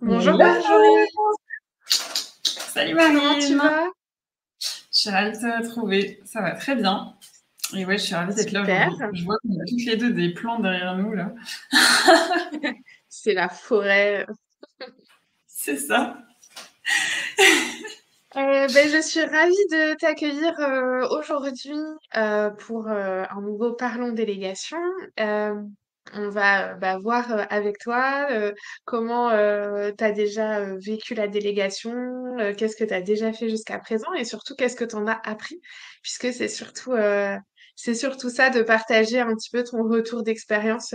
Bonjour Hello! Marjorie, Salut comment tu Marine! vas? Je suis ravie de te retrouver. Ça va très bien. Et ouais, je suis ravie d'être là Super, aujourd'hui. Je vois qu'on a toutes les deux des plantes derrière nous, là. c'est la forêt. C'est ça. Je suis ravie de t'accueillir aujourd'hui pour un nouveau Parlons délégation. Euh, on va voir avec toi comment tu as déjà vécu la délégation, qu'est-ce que tu as déjà fait jusqu'à présent et surtout qu'est-ce que tu en as appris, puisque c'est surtout ça de partager un petit peu ton retour d'expérience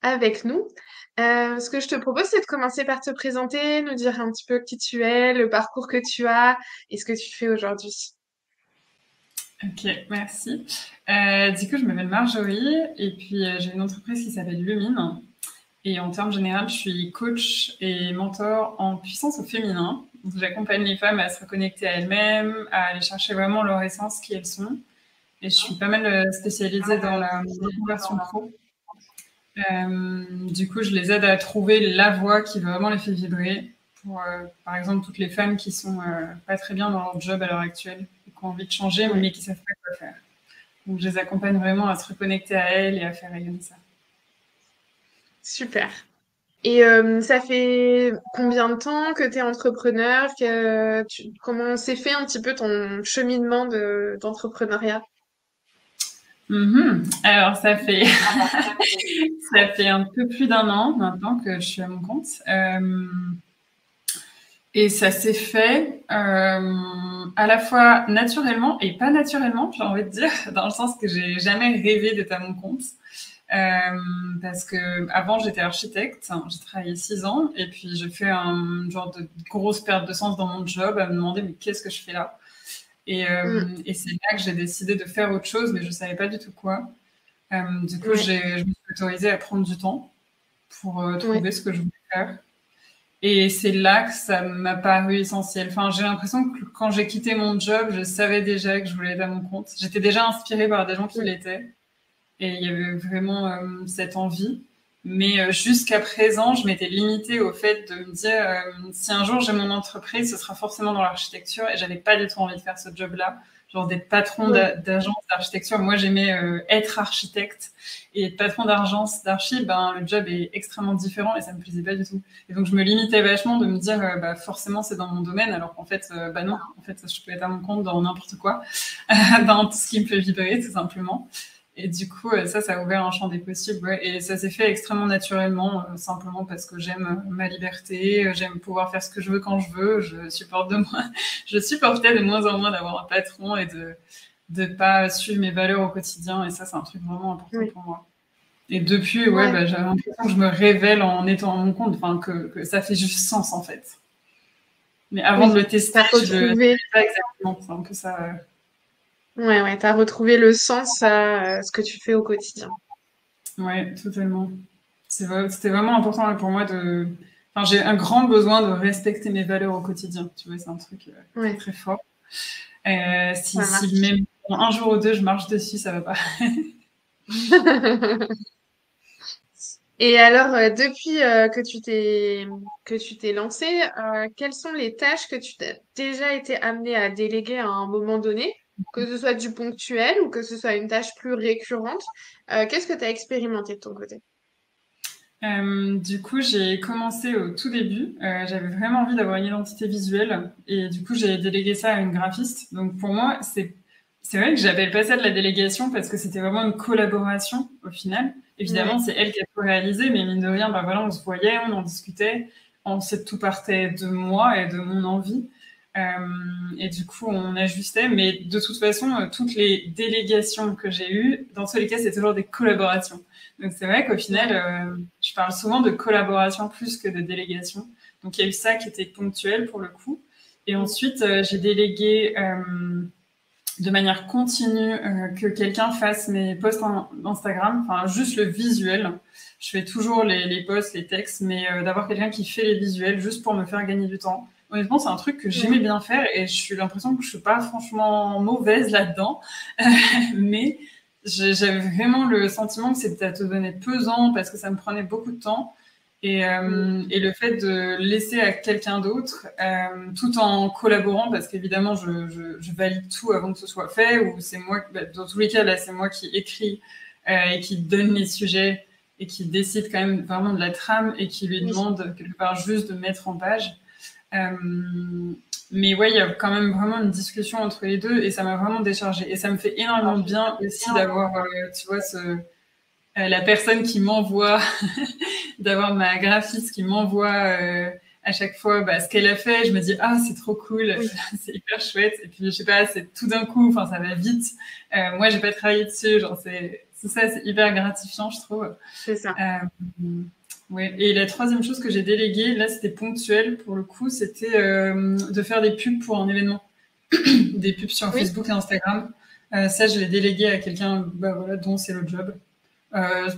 avec nous. Ce que je te propose, c'est de commencer par te présenter, nous dire un petit peu qui tu es, le parcours que tu as et ce que tu fais aujourd'hui. Ok, merci. Du coup, je m'appelle Marjorie et puis j'ai une entreprise qui s'appelle Lumine. Et en termes généraux, je suis coach et mentor en puissance au féminin. Donc, j'accompagne les femmes à se reconnecter à elles-mêmes, à aller chercher vraiment leur essence, qui elles sont. Et je suis pas mal spécialisée dans la reconversion pro. Du coup, je les aide à trouver la voie qui vraiment les fait vibrer. Pour, par exemple, toutes les femmes qui sont pas très bien dans leur job à l'heure actuelle et qui ont envie de changer, Ouais, mais qui savent pas quoi faire. Donc, je les accompagne vraiment à se reconnecter à elles et à faire rayonner ça. super. Et ça fait combien de temps que tu es entrepreneur, comment s'est fait un petit peu ton cheminement d'entrepreneuriat? Alors, ça fait un peu plus d'un an maintenant que je suis à mon compte. Et ça s'est fait à la fois naturellement et pas naturellement, j'ai envie de dire, dans le sens que j'ai jamais rêvé d'être à mon compte. Parce que avant j'étais architecte, j'ai travaillé 6 ans et puis j'ai fait un genre de grosse perte de sens dans mon job à me demander mais qu'est-ce que je fais là Mm, et c'est là que j'ai décidé de faire autre chose mais je savais pas du tout quoi. Du coup ouais, je me suis autorisée à prendre du temps pour ouais, trouver ce que je voulais faire. Et c'est là que ça m'a paru essentiel. Enfin, j'ai l'impression que quand j'ai quitté mon job, je savais déjà que je voulais être à mon compte. J'étais déjà inspirée par des gens qui ouais, l'étaient. Et il y avait vraiment cette envie. Mais jusqu'à présent, je m'étais limitée au fait de me dire si un jour j'ai mon entreprise, ce sera forcément dans l'architecture. Et j'avais pas du tout envie de faire ce job-là, genre d'être patron ouais, d'agence d'architecture. Moi, j'aimais être architecte et être patron d'agence d'archi. Ben, le job est extrêmement différent et ça me plaisait pas du tout. Et donc, je me limitais vachement de me dire bah, forcément c'est dans mon domaine, alors qu'en fait, bah non, en fait, je peux être à mon compte dans n'importe quoi, dans tout ce qui me fait vibrer, tout simplement. Et du coup, ça a ouvert un champ des possibles. Ouais. Et ça s'est fait extrêmement naturellement, simplement parce que j'aime ma liberté, j'aime pouvoir faire ce que je veux quand je veux. Je supportais de moins en moins d'avoir un patron et de pas suivre mes valeurs au quotidien. Et ça, c'est un truc vraiment important ouais, pour moi. Et depuis, ouais, ouais. bah, j'avais l'impression que je me révèle en étant à mon compte, enfin que ça fait juste sens en fait. Mais avant de Oui, le tester, t'as je le savais retrouvé, pas exactement. C'est un peu ça. ouais, t'as retrouvé le sens à ce que tu fais au quotidien. Ouais, totalement. C'était vraiment important pour moi de. Enfin, j'ai un grand besoin de respecter mes valeurs au quotidien. Tu vois, c'est un truc très Ouais, très fort. ça Si marche. même un jour ou deux je marche dessus, ça va pas. Et alors, depuis que tu t'es lancé, quelles sont les tâches que tu t'as déjà été amené à déléguer à un moment donné, que ce soit du ponctuel ou que ce soit une tâche plus récurrente? Qu'est-ce que tu as expérimenté de ton côté? Du coup, j'ai commencé au tout début. J'avais vraiment envie d'avoir une identité visuelle et du coup, j'ai délégué ça à une graphiste. Donc pour moi, c'est vrai que j'appelle pas ça de la délégation parce que c'était vraiment une collaboration au final. Évidemment, Ouais, c'est elle qui a tout réalisé, mais mine de rien, bah voilà, on se voyait, on en discutait, on sait que tout partait de moi et de mon envie. Euh, et du coup, on ajustait. Mais de toute façon, toutes les délégations que j'ai eues, dans tous les cas, c'est toujours des collaborations. Donc c'est vrai qu'au final, ouais, je parle souvent de collaboration plus que de délégation. Donc il y a eu ça qui était ponctuel pour le coup. Et ensuite, j'ai délégué de manière continue que quelqu'un fasse mes posts Instagram, enfin juste le visuel. Je fais toujours les posts, les textes, mais d'avoir quelqu'un qui fait les visuels juste pour me faire gagner du temps. Honnêtement, c'est un truc que ouais, j'aimais bien faire et je suis l'impression que je suis pas franchement mauvaise là-dedans, mais j'avais vraiment le sentiment que c'était à te donner pesant parce que ça me prenait beaucoup de temps. Et le fait de laisser à quelqu'un d'autre, tout en collaborant, parce qu'évidemment, je valide tout avant que ce soit fait, ou c'est moi, dans tous les cas, là, c'est moi qui écris et qui donne les sujets et qui décide quand même vraiment de la trame et qui lui demande quelque part juste de mettre en page. Mais ouais, il y a quand même vraiment une discussion entre les deux et ça m'a vraiment déchargée. Et ça me fait énormément de bien aussi d'avoir, tu vois, la personne qui m'envoie, d'avoir ma graphiste qui m'envoie à chaque fois ce qu'elle a fait. Je me dis, ah, c'est trop cool, c'est hyper chouette. Et puis, je sais pas, c'est tout d'un coup, enfin, ça va vite. Moi, j'ai pas travaillé dessus, genre, c'est ça, c'est hyper gratifiant, je trouve. C'est ça. Ouais. Et la troisième chose que j'ai déléguée, là, c'était ponctuel pour le coup, c'était de faire des pubs pour un événement, des pubs sur Facebook et Instagram. Ça, je l'ai délégué à quelqu'un, voilà, dont c'est le job.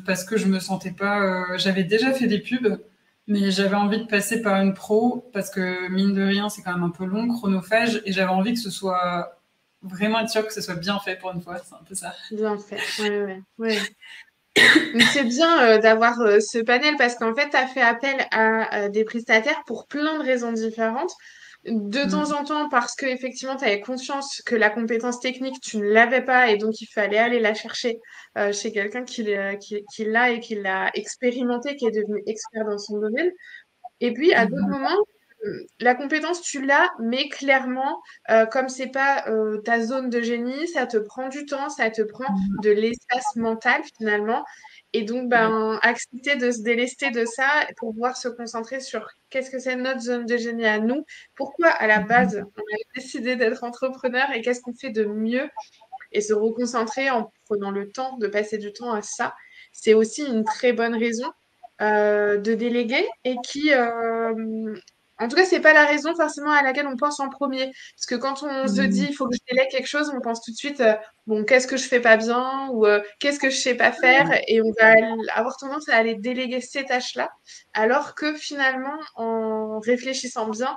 Parce que je me sentais pas. J'avais déjà fait des pubs, mais j'avais envie de passer par une pro parce que mine de rien, c'est quand même un peu long, chronophage, et j'avais envie que ce soit vraiment être sûr que ce soit bien fait pour une fois. C'est un peu ça. Bien fait. Ouais. Donc c'est bien d'avoir ce panel parce qu'en fait, tu as fait appel à des prestataires pour plein de raisons différentes. De temps en temps, parce que effectivement, tu avais conscience que la compétence technique, tu ne l'avais pas et donc il fallait aller la chercher chez quelqu'un qui l'a et qui l'a expérimenté, qui est devenu expert dans son domaine. Et puis, à d'autres moments, la compétence, tu l'as, mais clairement, comme c'est pas ta zone de génie, ça te prend du temps, ça te prend de l'espace mental finalement. Et donc, accepter de se délester de ça pour pouvoir se concentrer sur qu'est-ce que c'est notre zone de génie à nous, pourquoi à la base on a décidé d'être entrepreneur et qu'est-ce qu'on fait de mieux et se reconcentrer en prenant le temps de passer du temps à ça, c'est aussi une très bonne raison de déléguer et qui, en tout cas, c'est pas la raison forcément à laquelle on pense en premier. Parce que quand on se dit il faut que je délègue quelque chose, on pense tout de suite bon, qu'est-ce que je fais pas bien ou qu'est-ce que je sais pas faire et on va avoir tendance à aller déléguer ces tâches-là. Alors que finalement, en réfléchissant bien,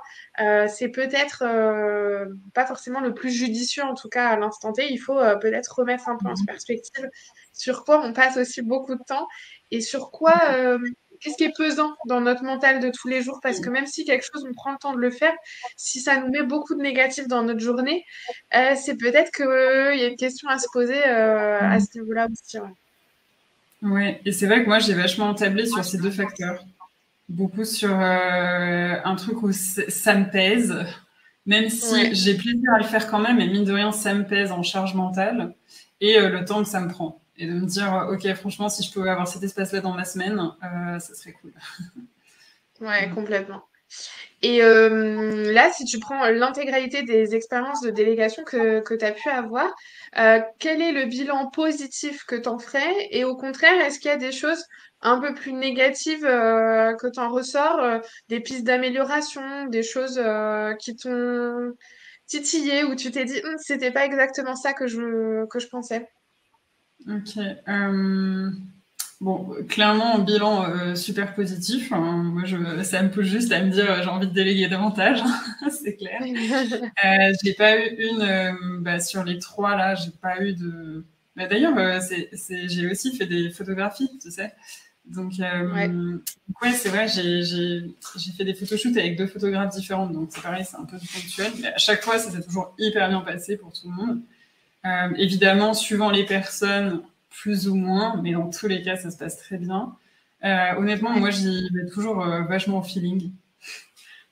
c'est peut-être pas forcément le plus judicieux, en tout cas à l'instant T. Il faut peut-être remettre un peu en perspective sur quoi on passe aussi beaucoup de temps et sur quoi, qu'est-ce qui est pesant dans notre mental de tous les jours. Parce que même si quelque chose, on prend le temps de le faire, si ça nous met beaucoup de négatifs dans notre journée, c'est peut-être qu'il y a une question à se poser à ce niveau-là aussi. Ouais, et c'est vrai que moi, j'ai vachement tablé sur ces deux facteurs. Beaucoup sur un truc où ça me pèse, même si j'ai plaisir à le faire quand même, et mine de rien, ça me pèse en charge mentale, et le temps que ça me prend. Et de me dire, ok, franchement, si je pouvais avoir cet espace-là dans ma semaine, ça serait cool. Ouais, complètement. Et là, si tu prends l'intégralité des expériences de délégation que tu as pu avoir, quel est le bilan positif que tu en ferais? Et au contraire, est-ce qu'il y a des choses un peu plus négatives que tu en ressors, des pistes d'amélioration, des choses qui t'ont titillé, où tu t'es dit, c'était pas exactement ça que je pensais. Ok. Bon, clairement, un bilan super positif. Moi, ça me pousse juste à me dire j'ai envie de déléguer davantage, c'est clair. J'ai pas eu sur les trois là, j'ai pas eu de. D'ailleurs, j'ai aussi fait des photographies, tu sais. Donc, ouais, c'est vrai, j'ai fait des photoshoots avec deux photographes différentes, donc c'est pareil, c'est un peu ponctuel. Mais à chaque fois, ça s'est toujours hyper bien passé pour tout le monde. Évidemment, suivant les personnes, plus ou moins, mais dans tous les cas, ça se passe très bien. Honnêtement, moi, j'y vais toujours vachement au feeling.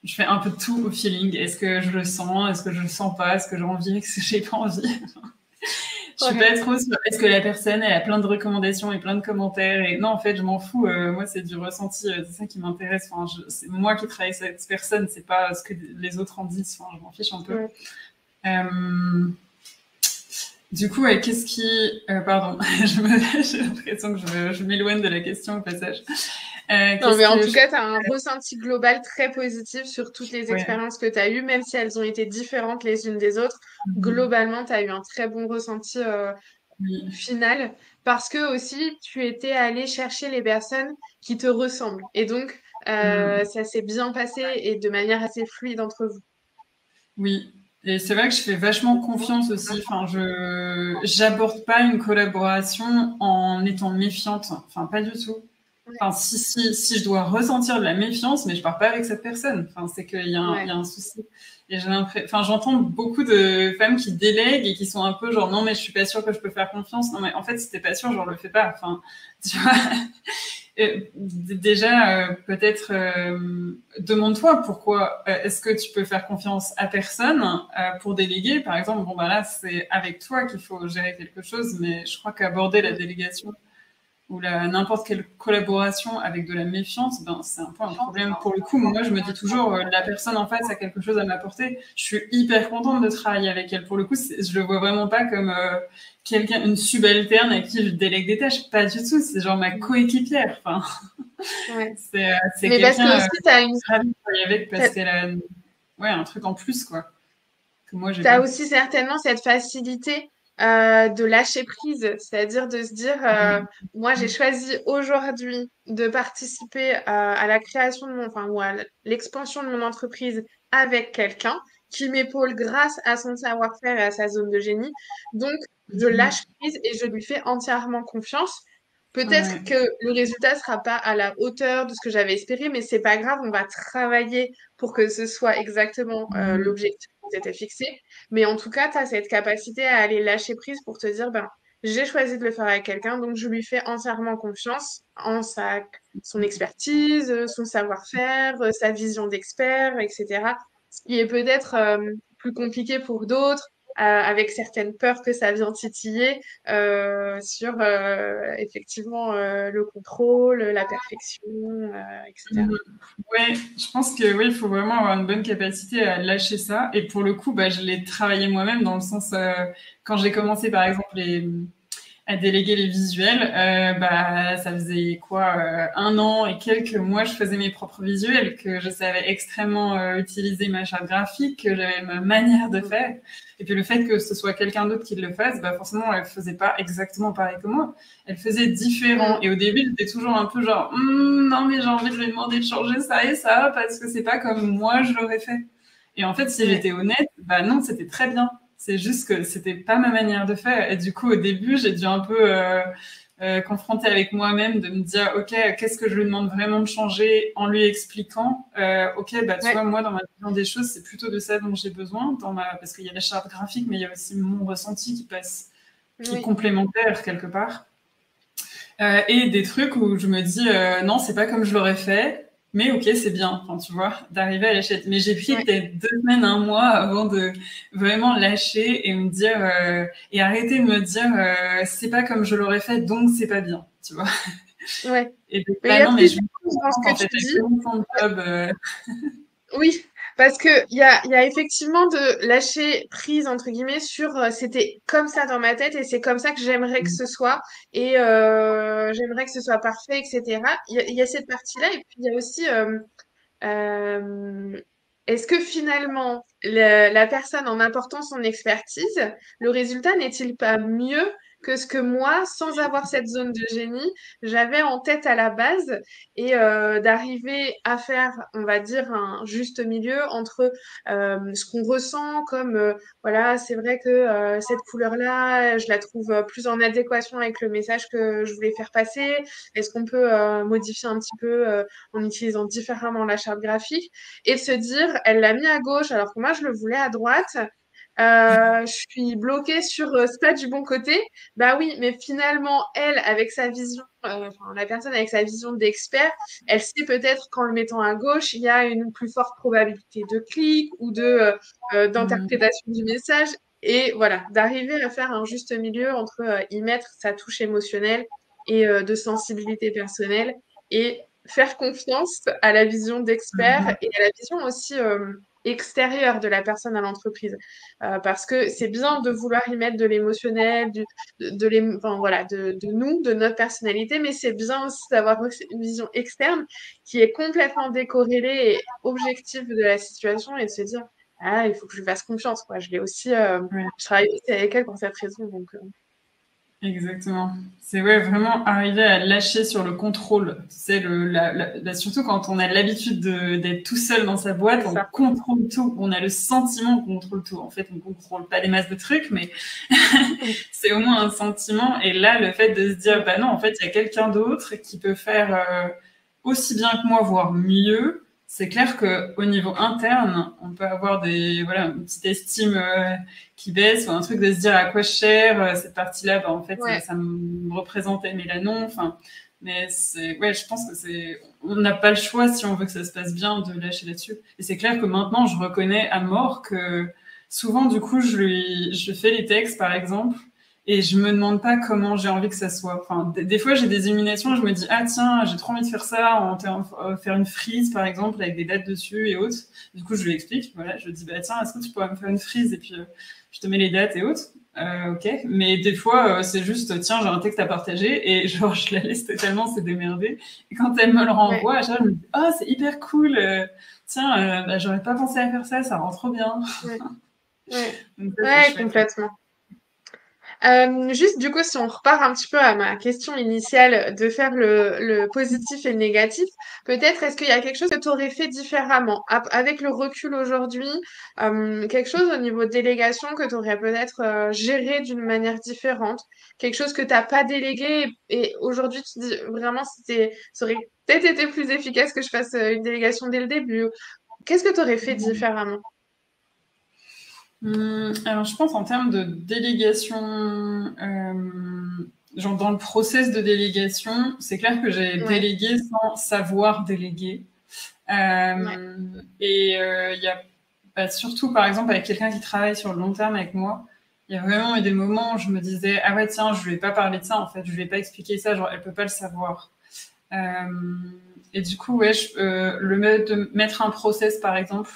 Je fais un peu tout au feeling. Est-ce que je le sens? Est-ce que je le sens pas? Est-ce que j'ai envie? Est-ce que j'ai pas envie? Je suis pas trop sur est-ce que la personne elle a plein de recommandations et plein de commentaires et non en fait je m'en fous, moi c'est du ressenti, c'est ça qui m'intéresse, enfin, c'est moi qui travaille avec cette personne, c'est pas ce que les autres en disent, enfin, je m'en fiche un peu. Du coup, qu'est-ce qui... pardon, j'ai l'impression que je m'éloigne de la question au passage. Non, mais en tout cas, tu as un ressenti global très positif sur toutes les expériences que tu as eues, même si elles ont été différentes les unes des autres. Globalement, tu as eu un très bon ressenti final parce que aussi, tu étais allé chercher les personnes qui te ressemblent. Et donc, ça s'est bien passé et de manière assez fluide entre vous. Oui, et c'est vrai que je fais vachement confiance aussi. Enfin, j'aborde pas une collaboration en étant méfiante. Enfin, pas du tout. Enfin, si je dois ressentir de la méfiance, mais je pars pas avec cette personne. Enfin, c'est qu'il y a Ouais. un souci. Et j'ai l'impression, enfin, j'entends beaucoup de femmes qui délèguent et qui sont un peu genre, non, mais je suis pas sûre que je peux faire confiance. Non, mais en fait, si t'es pas sûre, genre, le fais pas. Enfin, tu vois. Déjà, peut-être, demande-toi pourquoi est-ce que tu peux faire confiance à personne pour déléguer. Par exemple, bon, bah là, c'est avec toi qu'il faut gérer quelque chose, mais je crois qu'aborder la délégation ou n'importe quelle collaboration avec de la méfiance, ben, c'est un peu un problème. Pour le coup, moi, je me dis toujours, la personne en face a quelque chose à m'apporter. Je suis hyper contente de travailler avec elle. Pour le coup, je le vois vraiment pas comme quelqu'un, une subalterne à qui je délègue des tâches. Pas du tout. C'est genre ma coéquipière. Enfin, Ouais. c'est Mais parce que quelqu'un aussi, tu as ravie de travailler avec parce qu'elle a ouais, un truc en plus, quoi, que moi, j'ai t'as pas. aussi certainement cette facilité de lâcher prise, c'est-à-dire de se dire, moi j'ai choisi aujourd'hui de participer à la création de enfin, ou à l'expansion de mon entreprise avec quelqu'un qui m'épaule grâce à son savoir-faire et à sa zone de génie. Donc, je lâche prise et je lui fais entièrement confiance. Peut-être Ouais. que le résultat sera pas à la hauteur de ce que j'avais espéré, mais c'est pas grave, on va travailler pour que ce soit exactement l'objectif qui s'était fixé. Mais en tout cas, tu as cette capacité à aller lâcher prise pour te dire, ben, j'ai choisi de le faire avec quelqu'un, donc je lui fais entièrement confiance en son expertise, son savoir-faire, sa vision d'expert, etc. Ce qui est peut-être plus compliqué pour d'autres, avec certaines peurs que ça vient titiller sur effectivement le contrôle, la perfection, etc. Ouais, je pense que oui, il faut vraiment avoir une bonne capacité à lâcher ça. Et pour le coup, bah, je l'ai travaillé moi-même dans le sens quand j'ai commencé par exemple à déléguer les visuels, bah ça faisait quoi, 1 an et quelques mois, je faisais mes propres visuels, que je savais extrêmement utiliser ma charte graphique, que j'avais ma manière de Mm. faire. Et puis le fait que ce soit quelqu'un d'autre qui le fasse, bah forcément elle faisait pas exactement pareil que moi. Elle faisait différent. Mm. Et au début, j'étais toujours un peu genre, non mais j'ai envie de lui demander de changer ça et ça parce que c'est pas comme moi je l'aurais fait. Et en fait, si Ouais. j'étais honnête, bah non, c'était très bien. C'est juste que c'était pas ma manière de faire. Et du coup, au début, j'ai dû un peu confronter avec moi-même, de me dire, OK, qu'est-ce que je lui demande vraiment de changer en lui expliquant OK, bah tu vois, Ouais. moi, dans ma vision des choses, c'est plutôt de ça dont j'ai besoin, parce qu'il y a la charte graphique, mais il y a aussi mon ressenti qui passe, qui est Oui. complémentaire quelque part. Et des trucs où je me dis, non, c'est pas comme je l'aurais fait. Mais ok, c'est bien, enfin, tu vois, d'arriver à lâcher. Mais j'ai pris Ouais. peut-être 2 semaines, un mois avant de vraiment lâcher et me dire et arrêter de me dire c'est pas comme je l'aurais fait, donc c'est pas bien, tu vois. Ouais. Et de Mais il bah y a non, mais je plusieurs me choses dans ce contente que en fait tu avec dis. mon job. Oui, parce que il y a effectivement de lâcher prise entre guillemets sur c'était comme ça dans ma tête et c'est comme ça que j'aimerais que ce soit et j'aimerais que ce soit parfait, etc. Il y a cette partie-là et puis il y a aussi euh, est-ce que finalement la personne en apportant son expertise, le résultat n'est-il pas mieux que ce que moi, sans avoir cette zone de génie, j'avais en tête à la base et d'arriver à faire, on va dire, un juste milieu entre ce qu'on ressent comme, voilà, c'est vrai que cette couleur-là, je la trouve plus en adéquation avec le message que je voulais faire passer. Est-ce qu'on peut modifier un petit peu en utilisant différemment la charte graphique et de se dire, elle l'a mis à gauche alors que moi je le voulais à droite. Je suis bloquée sur c'est pas du bon côté. Bah oui, mais finalement, elle, avec sa vision, enfin, la personne avec sa vision d'expert, elle sait peut-être qu'en le mettant à gauche, il y a une plus forte probabilité de clic ou de d'interprétation du message. Et voilà, d'arriver à faire un juste milieu entre y mettre sa touche émotionnelle et de sensibilité personnelle et faire confiance à la vision d'expert et à la vision aussi extérieure de la personne à l'entreprise. Parce que c'est bien de vouloir y mettre de l'émotionnel, enfin, voilà, de nous, de notre personnalité, mais c'est bien aussi d'avoir une vision externe qui est complètement décorrélée et objective de la situation et de se dire, ah, il faut que je lui fasse confiance, quoi. Je l'ai aussi, Ouais. je travaille aussi avec elle pour cette raison, donc. Exactement. C'est ouais, vraiment arriver à lâcher sur le contrôle. C'est surtout quand on a l'habitude d'être tout seul dans sa boîte, C'est on ça. contrôle tout. On a le sentiment qu'on contrôle tout. En fait, on contrôle pas des masses de trucs, mais c'est au moins un sentiment. Et là, le fait de se dire, bah non, en fait, il y a quelqu'un d'autre qui peut faire aussi bien que moi, voire mieux. C'est clair que au niveau interne, on peut avoir voilà, une petite estime qui baisse ou un truc de se dire à quoi je sers cette partie-là, bah en fait Ouais. ça me représentait mais là non. Enfin, mais ouais, je pense que on n'a pas le choix si on veut que ça se passe bien de lâcher là-dessus. Et c'est clair que maintenant je reconnais à mort que souvent du coup je fais les textes par exemple. Et je me demande pas comment j'ai envie que ça soit. Enfin, des fois, j'ai des illuminations, je me dis, ah tiens, j'ai trop envie de faire ça, faire une frise, par exemple, avec des dates dessus et autres. Du coup, je lui explique, voilà, je lui dis, bah tiens, est-ce que tu pourrais me faire une frise et puis je te mets les dates et autres. Ok. Mais des fois, c'est juste, tiens, j'ai un texte à partager et genre, je la laisse totalement se démerder. Et quand elle me le Ouais. renvoie, à chaque fois, je me dis, oh, c'est hyper cool. Tiens, bah, j'aurais pas pensé à faire ça, ça rend trop bien. Ouais. Ouais. Donc ça, c'est Ouais, chouette. complètement. Juste du coup, si on repart un petit peu à ma question initiale de faire le positif et le négatif, peut-être est-ce qu'il y a quelque chose que tu aurais fait différemment avec le recul aujourd'hui, quelque chose au niveau délégation que tu aurais peut-être géré d'une manière différente, quelque chose que t'as pas délégué et aujourd'hui tu dis vraiment ça aurait peut-être été plus efficace que je fasse une délégation dès le début. Qu'est-ce que tu aurais fait différemment? Alors, je pense en termes de délégation, genre dans le process de délégation, c'est clair que j'ai Ouais, délégué sans savoir déléguer. ouais, Et il y a surtout, par exemple, avec quelqu'un qui travaille sur le long terme avec moi, il y a vraiment eu des moments où je me disais, ah ouais, tiens, je ne vais pas parler de ça, en fait, je ne vais pas expliquer ça, genre, elle peut pas le savoir. Euh, et du coup, ouais, de mettre un process, par exemple,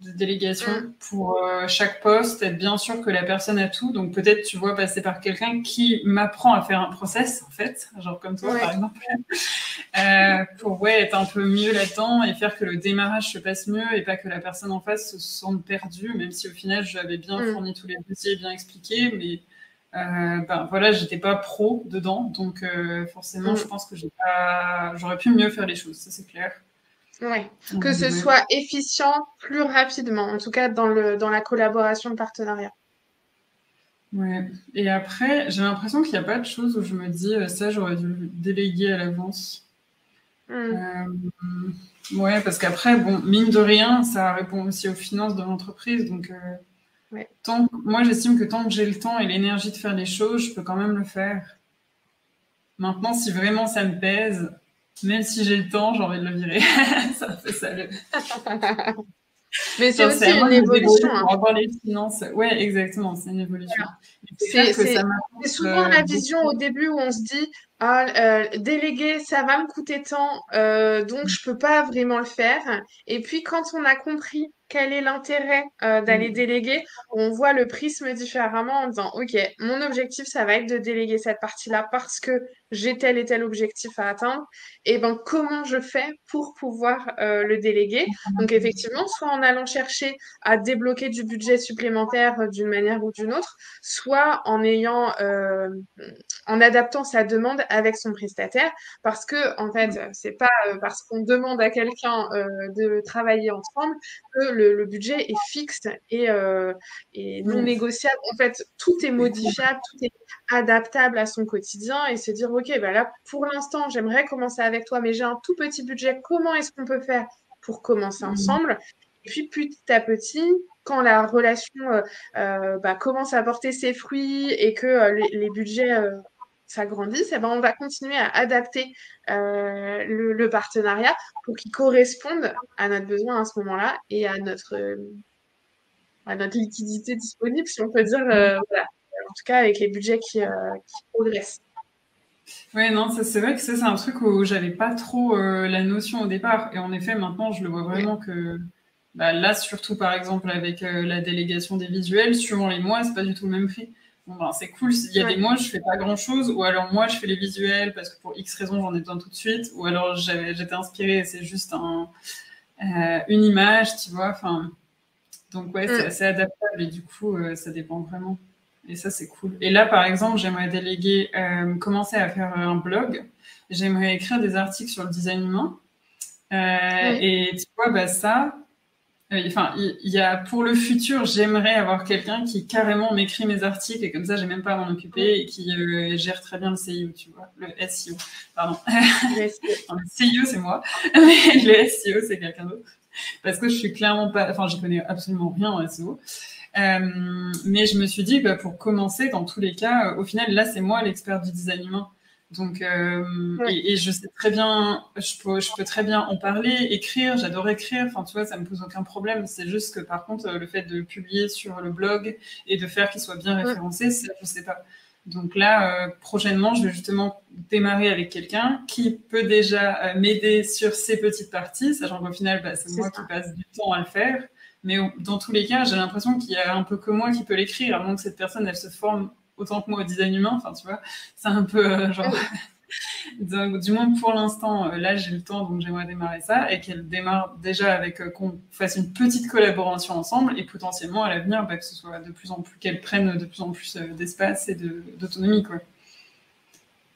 de délégation mm, pour chaque poste, être bien sûr que la personne a tout. Donc peut-être tu vois passer par quelqu'un qui m'apprend à faire un process, en fait, genre comme toi par ouais, exemple, pour ouais, être un peu mieux là-dedans et faire que le démarrage se passe mieux et pas que la personne en face se sente perdue, même si au final je lui avais bien mm, fourni tous les dossiers, bien expliqué, mais ben voilà, j'étais pas pro dedans, donc forcément je mm. pense que j'aurais pu mieux faire les choses, ça c'est clair. Ouais, que ce Ouais. soit efficient plus rapidement, en tout cas dans la collaboration de partenariat. Ouais. Et après, j'ai l'impression qu'il n'y a pas de choses où je me dis ça, j'aurais dû le déléguer à l'avance. Mm, Euh, ouais, parce qu'après, bon, mine de rien, ça répond aussi aux finances de l'entreprise. Donc, ouais. moi, j'estime que tant que j'ai le temps et l'énergie de faire les choses, je peux quand même le faire. Maintenant, si vraiment ça me pèse, même si j'ai le temps, j'ai envie de le virer. Ça fait ça. Mais c'est Genre, c'est aussi à moi une de me évolution, débrouiller hein. pour avoir les finances. Ouais, exactement, c'est une évolution. Et c'est C'est, clair que c'est, ça c'est m'apporte souvent la vision au beaucoup. début où on se dit, ah, déléguer, ça va me coûter tant, donc je peux pas vraiment le faire. Et puis quand on a compris quel est l'intérêt d'aller déléguer, on voit le prisme différemment en disant, OK, mon objectif, ça va être de déléguer cette partie-là parce que j'ai tel et tel objectif à atteindre. Et ben comment je fais pour pouvoir le déléguer? Donc effectivement, soit en allant chercher à débloquer du budget supplémentaire d'une manière ou d'une autre, soit en adaptant sa demande avec son prestataire, parce que en fait, c'est pas parce qu'on demande à quelqu'un de travailler ensemble que le budget est fixe et non Mm. négociable. En fait, tout est modifiable, tout est adaptable à son quotidien et se dire, OK, bah là, pour l'instant, j'aimerais commencer avec toi, mais j'ai un tout petit budget. Comment est-ce qu'on peut faire pour commencer Mm. ensemble? Et puis, petit à petit, quand la relation commence à porter ses fruits et que les budgets s'agrandissent, eh ben, on va continuer à adapter le partenariat pour qu'il corresponde à notre besoin à ce moment-là et à notre liquidité disponible, si on peut dire, voilà. En tout cas avec les budgets qui progressent. Ouais, non, ça, c'est vrai que ça, c'est un truc où j'avais pas trop la notion au départ. Et en effet, maintenant, je le vois Ouais, vraiment que bah, là, surtout par exemple avec la délégation des visuels, suivant les mois, c'est pas du tout le même prix. Bon, ben, c'est cool. Il y a des ouais, mois, je fais pas grand chose, ou alors moi, je fais les visuels parce que pour X raisons, j'en ai besoin tout de suite, ou alors j'étais inspirée, c'est juste une image, tu vois. Enfin, donc ouais, c'est mm, assez adaptable et du coup, ça dépend vraiment. Et ça, c'est cool. Et là, par exemple, j'aimerais déléguer, commencer à faire un blog. J'aimerais écrire des articles sur le design humain. Oui. Et tu vois, bah, ça, enfin, il y a pour le futur, j'aimerais avoir quelqu'un qui carrément m'écrit mes articles et comme ça, j'ai même pas à m'en occuper et qui gère très bien le CIO, tu vois, le SEO. Pardon. Yes. Non, le CIO, c'est moi, mais le SEO, c'est quelqu'un d'autre. Parce que je suis clairement pas, enfin, je connais absolument rien en SEO. Mais je me suis dit, bah, pour commencer, dans tous les cas, au final, là, c'est moi l'expert du design humain. Donc, Ouais. et je sais très bien, je peux très bien en parler, écrire, j'adore écrire, enfin, tu vois, ça me pose aucun problème. C'est juste que, par contre, le fait de le publier sur le blog et de faire qu'il soit bien référencé, ça, je sais pas. Donc là, prochainement, je vais justement démarrer avec quelqu'un qui peut déjà m'aider sur ces petites parties, sachant qu'au final, bah, c'est C'est moi qui ça. passe du temps à le faire. Mais dans tous les cas, j'ai l'impression qu'il y a un peu que moi qui peut l'écrire, à moins que cette personne, elle se forme autant que moi au design humain. Enfin, tu vois, c'est un peu genre. Oui. Donc, du moins pour l'instant, là, j'ai le temps, donc j'aimerais démarrer ça et qu'elle démarre déjà avec qu'on fasse une petite collaboration ensemble et potentiellement à l'avenir, bah, que ce soit de plus en plus, qu'elle prenne de plus en plus d'espace et d'autonomie, quoi.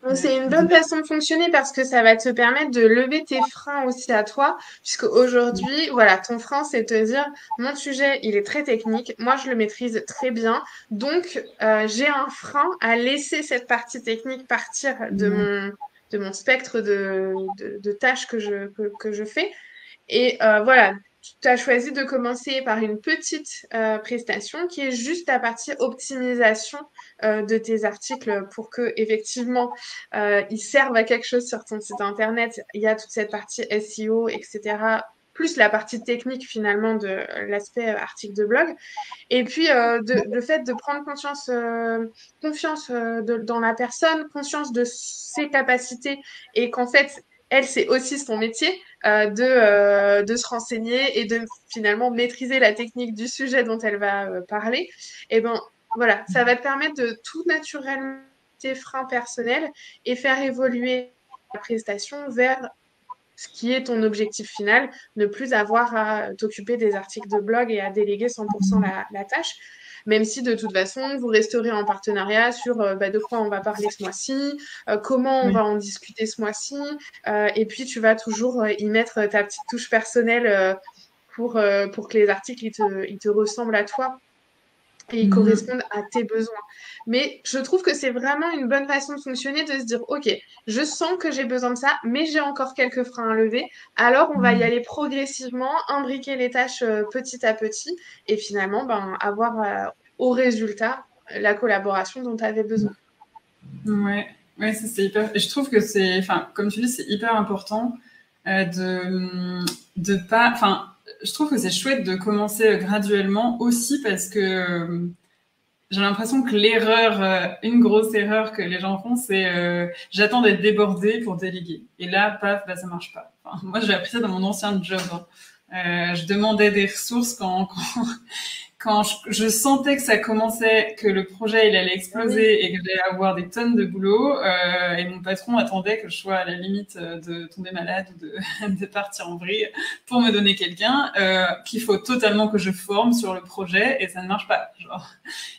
Donc, c'est une bonne façon de fonctionner parce que ça va te permettre de lever tes freins aussi à toi, puisque aujourd'hui, voilà, ton frein, c'est de te dire, mon sujet, il est très technique, moi, je le maîtrise très bien, donc j'ai un frein à laisser cette partie technique partir de mon spectre de tâches que je fais. Et voilà, tu as choisi de commencer par une petite prestation qui est juste la partie optimisation de tes articles pour que effectivement ils servent à quelque chose sur ton site internet. Il y a toute cette partie SEO, etc. Plus la partie technique finalement de l'aspect article de blog. Et puis le fait de prendre confiance dans la personne, conscience de ses capacités et qu'en fait, elle, c'est aussi son métier de se renseigner et de finalement maîtriser la technique du sujet dont elle va parler, et ben voilà, ça va te permettre de tout naturellement tes freins personnels et faire évoluer la prestation vers ce qui est ton objectif final, ne plus avoir à t'occuper des articles de blog et à déléguer 100% la tâche, même si de toute façon, vous resterez en partenariat sur bah, de quoi on va parler ce mois-ci, comment on Oui. va en discuter ce mois-ci, et puis tu vas toujours y mettre ta petite touche personnelle pour que les articles ils te ressemblent à toi et ils Mhm. correspondent à tes besoins. Mais je trouve que c'est vraiment une bonne façon de fonctionner, de se dire, OK, je sens que j'ai besoin de ça, mais j'ai encore quelques freins à lever. Alors, on va y aller progressivement, imbriquer les tâches petit à petit et finalement, ben, avoir au résultat la collaboration dont tu avais besoin. Ouais, ouais, ça, c'est hyper. Je trouve que c'est, enfin, comme tu dis, c'est hyper important de pas. Enfin, je trouve que c'est chouette de commencer graduellement aussi parce que j'ai l'impression que l'erreur, une grosse erreur que les gens font, c'est j'attends d'être débordée pour déléguer. Et là, paf, bah, ça marche pas. Enfin, moi, j'ai appris ça dans mon ancien job, hein. Je demandais des ressources quand je sentais que ça commençait, que le projet il allait Oui, exploser et que j'allais avoir des tonnes de boulot, et mon patron attendait que je sois à la limite de tomber malade ou de partir en vrille pour me donner quelqu'un qu'il faut totalement que je forme sur le projet et ça ne marche pas. Genre.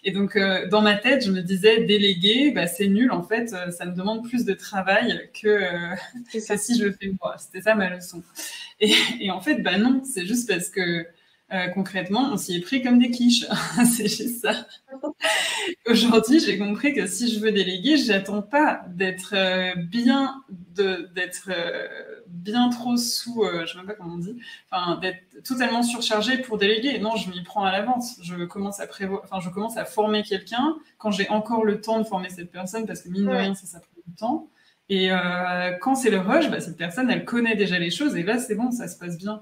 Et donc dans ma tête, je me disais déléguer, bah, c'est nul en fait, ça me demande plus de travail c'est que ça. si je le fais moi. C'était ça ma leçon. Et en fait, bah non, c'est juste parce que concrètement, on s'y est pris comme des quiches. C'est juste ça. Aujourd'hui, j'ai compris que si je veux déléguer, j'attends pas d'être d'être bien trop sous, je sais même pas comment on dit, enfin d'être totalement surchargée pour déléguer. Non, je m'y prends à l'avance. Je commence à prévoir, enfin je commence à former quelqu'un quand j'ai encore le temps de former cette personne parce que mine de Ouais, rien, ça prend du temps. Et quand c'est le rush, bah, cette personne, elle connaît déjà les choses et là, c'est bon, ça se passe bien.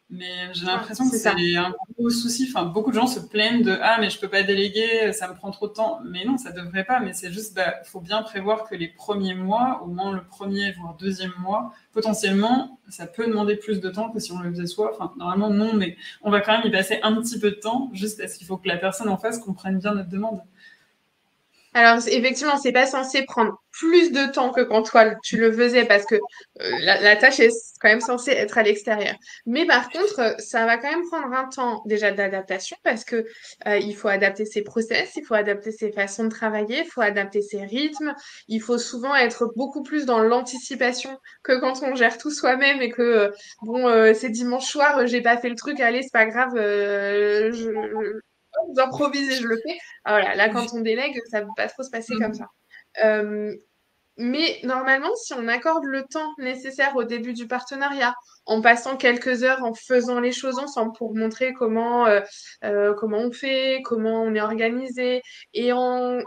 Mais j'ai ouais, l'impression que c'est ça. c'est un gros souci. Enfin, beaucoup de gens se plaignent de ah mais je peux pas déléguer, ça me prend trop de temps. Mais non, ça devrait pas. Mais c'est juste bah faut bien prévoir que les premiers mois, au moins le premier voire deuxième mois, potentiellement ça peut demander plus de temps que si on le faisait soi. Enfin normalement non, mais on va quand même y passer un petit peu de temps juste parce qu'il faut que la personne en face comprenne bien notre demande. Alors, effectivement, c'est pas censé prendre plus de temps que quand toi tu le faisais parce que la tâche est quand même censée être à l'extérieur. Mais par contre, ça va quand même prendre un temps déjà d'adaptation parce que il faut adapter ses process, il faut adapter ses façons de travailler, il faut adapter ses rythmes. Il faut souvent être beaucoup plus dans l'anticipation que quand on gère tout soi-même et que bon, c'est dimanche soir, j'ai pas fait le truc, allez, c'est pas grave, j'improvise et je le fais. Ah, voilà, là, quand on délègue, ça ne peut pas trop se passer comme ça. Euh, mais normalement, si on accorde le temps nécessaire au début du partenariat, en passant quelques heures, en faisant les choses ensemble pour montrer comment on fait, comment on est organisé, et en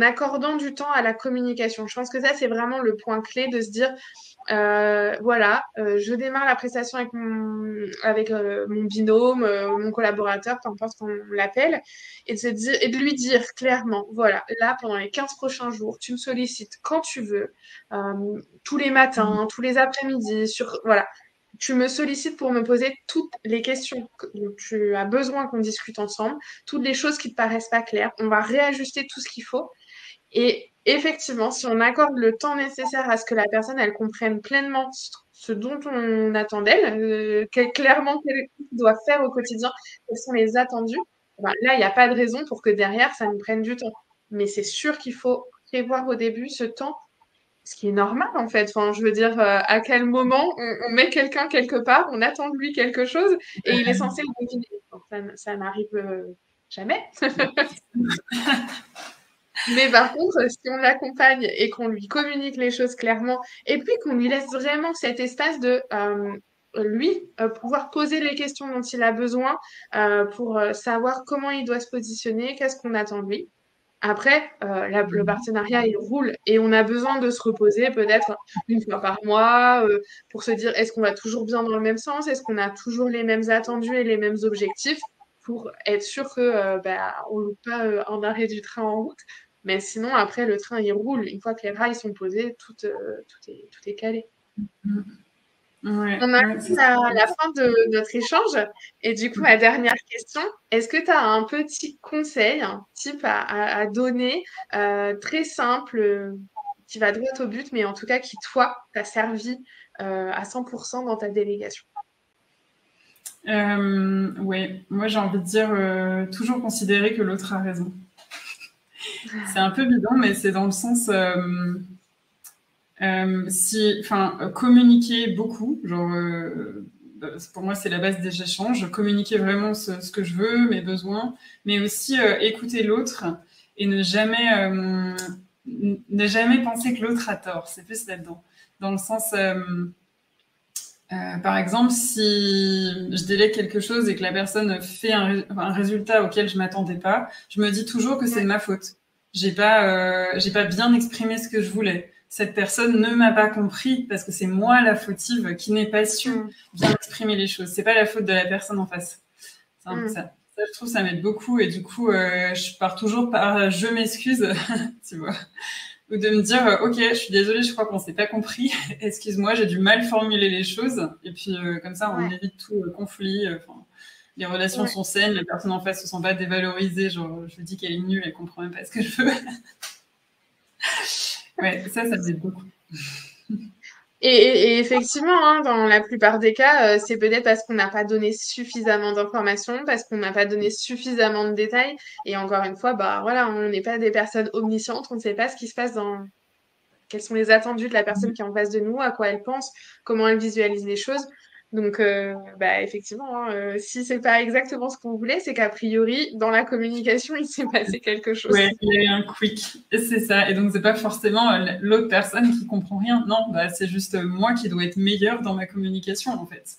accordant du temps à la communication. Je pense que ça, c'est vraiment le point clé de se dire, voilà, je démarre la prestation avec mon binôme, mon collaborateur, peu importe comment on l'appelle, et de se dire, et de lui dire clairement, voilà, là, pendant les 15 prochains jours, tu me sollicites quand tu veux, tous les matins, tous les après-midi, voilà. Tu me sollicites pour me poser toutes les questions dont tu as besoin qu'on discute ensemble, toutes les choses qui te paraissent pas claires. On va réajuster tout ce qu'il faut. Et effectivement, si on accorde le temps nécessaire à ce que la personne, elle comprenne pleinement ce dont on attend d'elle, clairement qu'elle doit faire au quotidien, quels sont les attendus, ben là, il n'y a pas de raison pour que derrière, ça nous prenne du temps. Mais c'est sûr qu'il faut prévoir au début ce temps, ce qui est normal en fait. Enfin, je veux dire, à quel moment on met quelqu'un quelque part, on attend de lui quelque chose et il est censé le deviner. Enfin, ça n'arrive jamais. Mais par contre, si on l'accompagne et qu'on lui communique les choses clairement, et puis qu'on lui laisse vraiment cet espace de lui pouvoir poser les questions dont il a besoin pour savoir comment il doit se positionner, qu'est-ce qu'on attend de lui. Après, le partenariat, il roule et on a besoin de se reposer peut-être une fois par mois pour se dire est-ce qu'on va toujours bien dans le même sens, est-ce qu'on a toujours les mêmes attendus et les mêmes objectifs pour être sûr que on loupe pas un arrêt du train en route. Mais sinon, après, le train, il roule. Une fois que les rails sont posés, tout est calé. Ouais, On ouais, arrive à la fin de notre échange. Et du coup, ma dernière question, est-ce que tu as un petit conseil, un type à donner, très simple, qui va droit au but, mais en tout cas qui, toi, t'a servi à 100% dans ta délégation? Ouais, moi j'ai envie de dire toujours considérer que l'autre a raison. C'est un peu bidon, mais c'est dans le sens communiquer beaucoup, genre pour moi c'est la base des échanges, communiquer vraiment ce que je veux, mes besoins, mais aussi écouter l'autre et ne jamais penser que l'autre a tort. C'est plus là-dedans, dans le sens par exemple, si je délègue quelque chose et que la personne fait un résultat auquel je m'attendais pas, je me dis toujours que c'est Ouais. de ma faute. J'ai pas bien exprimé ce que je voulais. Cette personne ne m'a pas compris parce que c'est moi la fautive qui n'ai pas su Mm, bien exprimer les choses. C'est pas la faute de la personne en face. C'est un peu mm. ça. Ça, je trouve, ça m'aide beaucoup et du coup, je pars toujours par je m'excuse, tu vois. Ou de me dire, ok, je suis désolée, je crois qu'on s'est pas compris. Excuse-moi, j'ai du mal formuler les choses. Et puis, comme ça, on Ouais, évite tout conflit. Les relations ouais. sont saines, la personne en face se sent pas dévalorisée. Genre, je lui dis qu'elle est nulle, elle comprend même pas ce que je veux. Ouais, ça m'aide beaucoup. Et effectivement, hein, dans la plupart des cas, c'est peut-être parce qu'on n'a pas donné suffisamment d'informations, parce qu'on n'a pas donné suffisamment de détails. Et encore une fois, bah voilà, on n'est pas des personnes omniscientes, on ne sait pas ce qui se passe quels sont les attendus de la personne qui est en face de nous, à quoi elle pense, comment elle visualise les choses. Donc, bah, effectivement, hein, si c'est pas exactement ce qu'on voulait, c'est qu'a priori, dans la communication, il s'est passé quelque chose. Ouais, il y a eu un quick. C'est ça. Et donc, c'est pas forcément l'autre personne qui comprend rien. Non, bah, c'est juste moi qui dois être meilleure dans ma communication, en fait.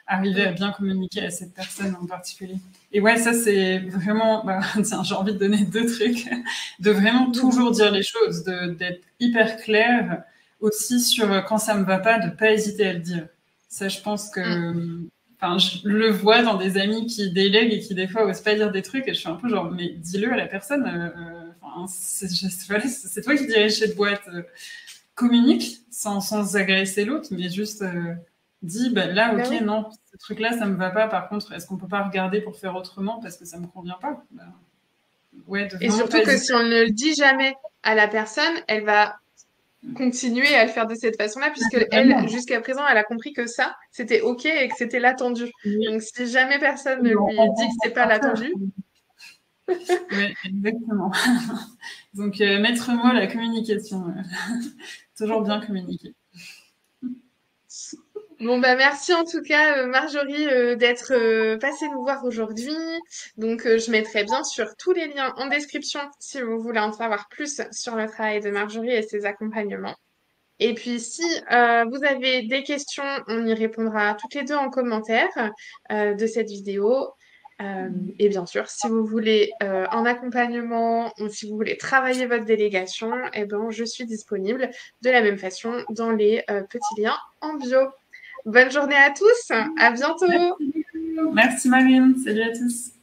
Arriver à Mm, bien communiquer à cette personne en particulier. Et ouais, ça, c'est vraiment, bah, tiens, j'ai envie de donner deux trucs. De vraiment toujours dire les choses, d'être hyper clair aussi sur quand ça me va pas, de pas hésiter à le dire. Ça, je pense mm. que, enfin, je le vois dans des amis qui délèguent et qui des fois osent pas dire des trucs et je suis un peu genre, mais dis-le à la personne. C'est toi qui dirige cette boîte. Communique sans agresser l'autre, mais juste dis, bah, là, Bah ok, oui. non, ce truc-là, ça me va pas. Par contre, est-ce qu'on peut pas regarder pour faire autrement parce que ça me convient pas? Bah, ouais, de Et vraiment pas surtout que hésiter. si on ne le dit jamais à la personne, elle va continuer à le faire de cette façon-là, puisque elle, Vraiment. jusqu'à présent, elle a compris que ça, c'était OK et que c'était l'attendu. Oui, Donc, si jamais personne ne on lui dit que c'est rencontre pas pas ça. l'attendu, Oui, exactement. Donc, maître mot, la communication. Toujours bien communiquer. bon, bah, merci en tout cas, Marjorie, d'être passée nous voir aujourd'hui. Donc, je mettrai bien sûr tous les liens en description si vous voulez en savoir plus sur le travail de Marjorie et ses accompagnements. Et puis, si vous avez des questions, on y répondra toutes les deux en commentaire de cette vidéo. Et bien sûr, si vous voulez un accompagnement ou si vous voulez travailler votre délégation, eh ben, je suis disponible de la même façon dans les petits liens en bio. Bonne journée à tous, à bientôt! Merci Marine, salut à tous.